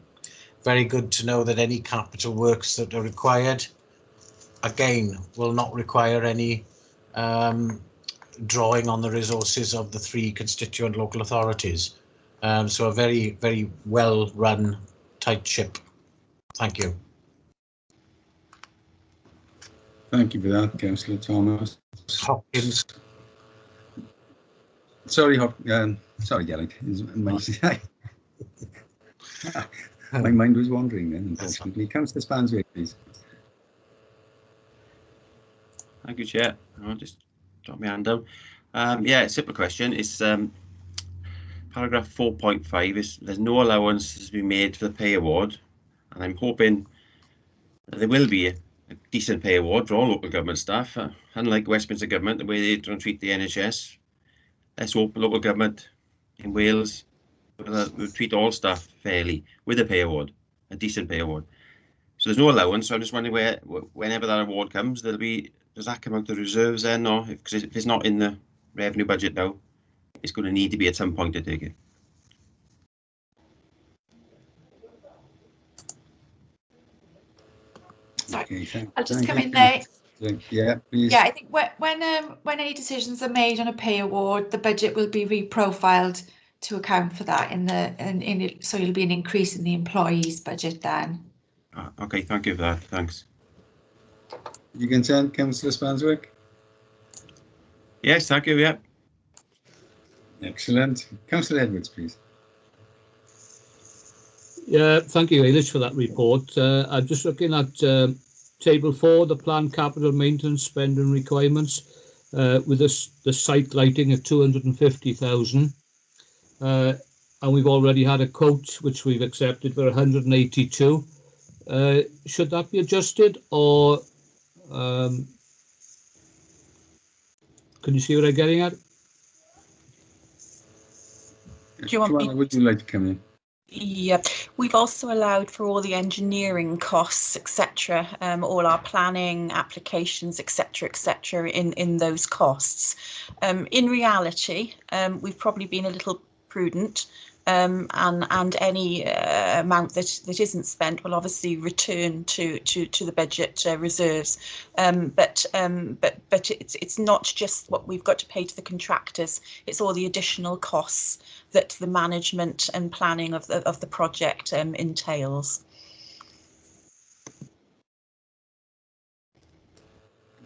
very good to know that any capital works that are required, again, will not require any drawing on the resources of the 3 constituent local authorities. So a very, very well run, tight ship. Thank you. Thank you for that, Councillor Thomas. Hopkins. Sorry, Geraint. My mind was wandering then, unfortunately. Councillor Spansway, please. Thank you, Chair. I'll just drop my hand down. Yeah, simple question. It's paragraph 4.5 is there's no allowance to be made for the pay award, and I'm hoping there will be a decent pay award for all local government staff. Unlike Westminster government, the way they don't treat the NHS, let's hope local government in Wales will treat all staff fairly with a pay award, a decent pay award. So there's no allowance. So I'm just wondering whenever that award comes, does that come out of the reserves then, or because if it's not in the revenue budget now, it's going to need to be at some point, I take it. Sorry, Okay, I'll just come in there. Yeah, please. Yeah, I think when any decisions are made on a pay award, the budget will be reprofiled to account for that so it'll be an increase in the employees' budget then. Okay, thank you for that. Thanks. You consent, Councillor Spanswick? Yes, thank you. Yeah. Excellent. Councillor Edwards, please. Yeah, thank you, Eilish, for that report. I'm just looking at Table 4, the planned capital maintenance spending requirements, with the site lighting at 250,000. And we've already had a quote which we've accepted for 182. Should that be adjusted, or can you see what I'm getting at? Do you want Joanna, would you like to come in? Yeah, we've also allowed for all the engineering costs, etc., all our planning, applications, etc., in those costs. In reality, we've probably been a little prudent, and any amount that isn't spent will obviously return to the budget reserves. But it's not just what we've got to pay to the contractors; it's all the additional costs that the management and planning of the project entails.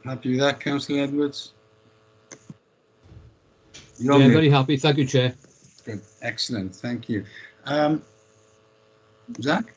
Happy with that, Councillor Edwards? Yeah, very happy. Thank you, Chair. Good. Excellent. Thank you. Zach?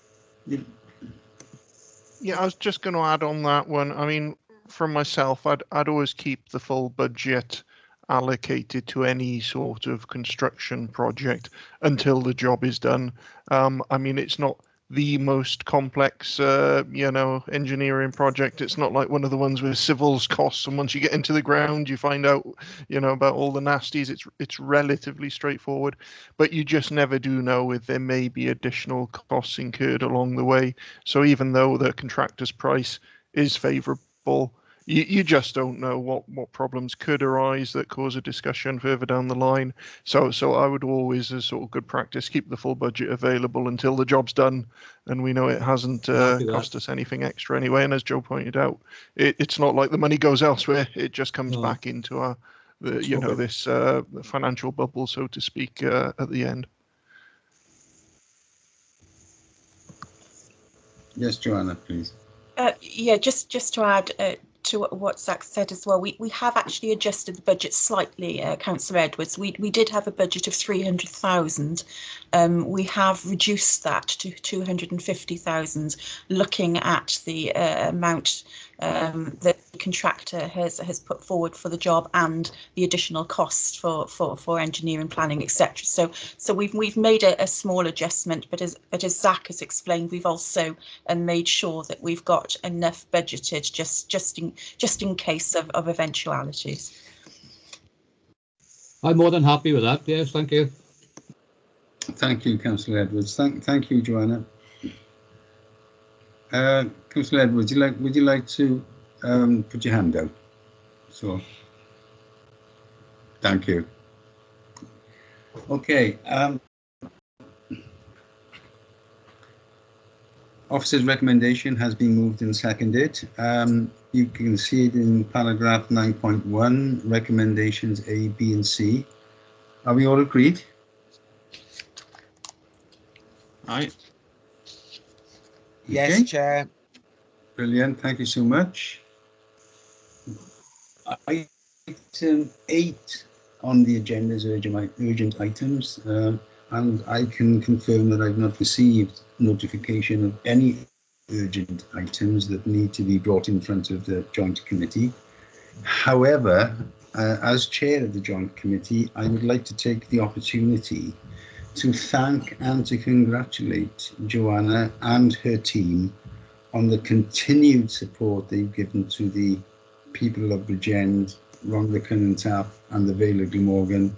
Yeah, I was just going to add on that one. I mean, from myself, I'd always keep the full budget allocated to any sort of construction project until the job is done. I mean, it's not the most complex, engineering project. It's not like one of the ones with civils costs, and once you get into the ground, you find out, about all the nasties. It's relatively straightforward, but you just never do know if there may be additional costs incurred along the way. So even though the contractor's price is favourable, you just don't know what problems could arise that cause a discussion further down the line. So I would always, as sort of good practice, keep the full budget available until the job's done and we know it hasn't cost us anything extra anyway. And as Joe pointed out, it's not like the money goes elsewhere. It just comes back into this financial bubble, so to speak, at the end. Yes, Joanna, please. Yeah, just to add to what Zach said as well, we have actually adjusted the budget slightly, Councillor Edwards. We did have a budget of 300,000. We have reduced that to 250,000, looking at the amount that the contractor has put forward for the job and the additional costs for engineering, planning, etc. So we've made a small adjustment, but as Zach has explained, we've also made sure that we've got enough budgeted just in case of eventualities. I'm more than happy with that. Yes, thank you. Thank you, Councillor Edwards. Thank you, Joanna. Councillor Edwards, would you like to put your hand out? So, thank you. Okay. Officer's recommendation has been moved and seconded. You can see it in paragraph 9.1, recommendations A, B, and C. Are we all agreed? Aye. Yes, Okay. Chair. Brilliant, thank you so much. Item 8 on the agenda is urgent items, and I can confirm that I've not received notification of any urgent items that need to be brought in front of the Joint Committee. However, as Chair of the Joint Committee, I would like to take the opportunity to thank and to congratulate Joanna and her team on the continued support they've given to the people of Bridgend, Rhondda Cynon and the Vale of Glamorgan.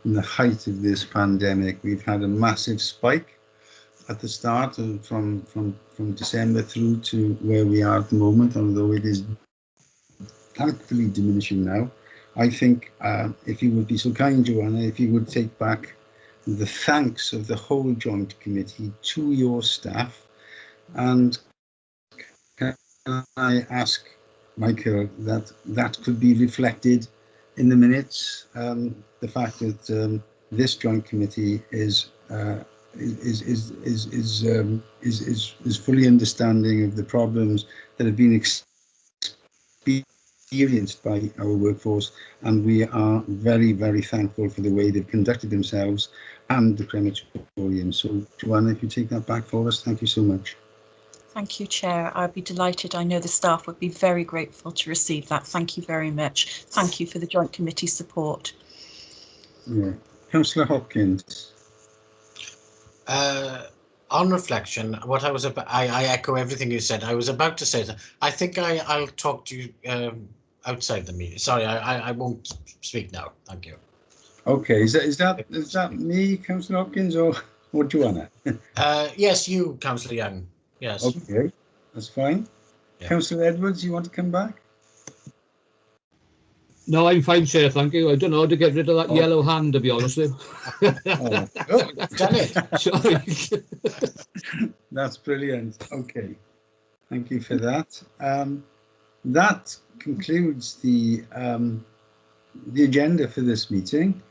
In the height of this pandemic, we've had a massive spike at the start and from December through to where we are at the moment, although it is thankfully diminishing now. I think if you would be so kind, Joanna, if you would take back the thanks of the whole joint committee to your staff, and can I ask Michael that that could be reflected in the minutes, the fact that this joint committee is fully understanding of the problems that have been experienced by our workforce, and we are very, very thankful for the way they've conducted themselves and the crematorium. So, Joanna, if you take that back for us, thank you so much. Thank you, Chair. I'd be delighted. I know the staff would be very grateful to receive that. Thank you very much. Thank you for the Joint Committee support. Yeah. Councillor Hopkins. On reflection, what I was about, I echo everything you said. I was about to say that I think I'll talk to you outside the meeting. Sorry, I won't speak now. Thank you. Okay, is that me, Councillor Hopkins, or Joanna? Yes, you, Councillor Young. Yes. Okay, that's fine. Yeah. Councillor Edwards, you want to come back? No, I'm fine, Chair, thank you. I don't know how to get rid of that yellow hand, to be honest with you. Oh, Done it. Sorry. That's brilliant. Okay, thank you for that. That concludes the agenda for this meeting.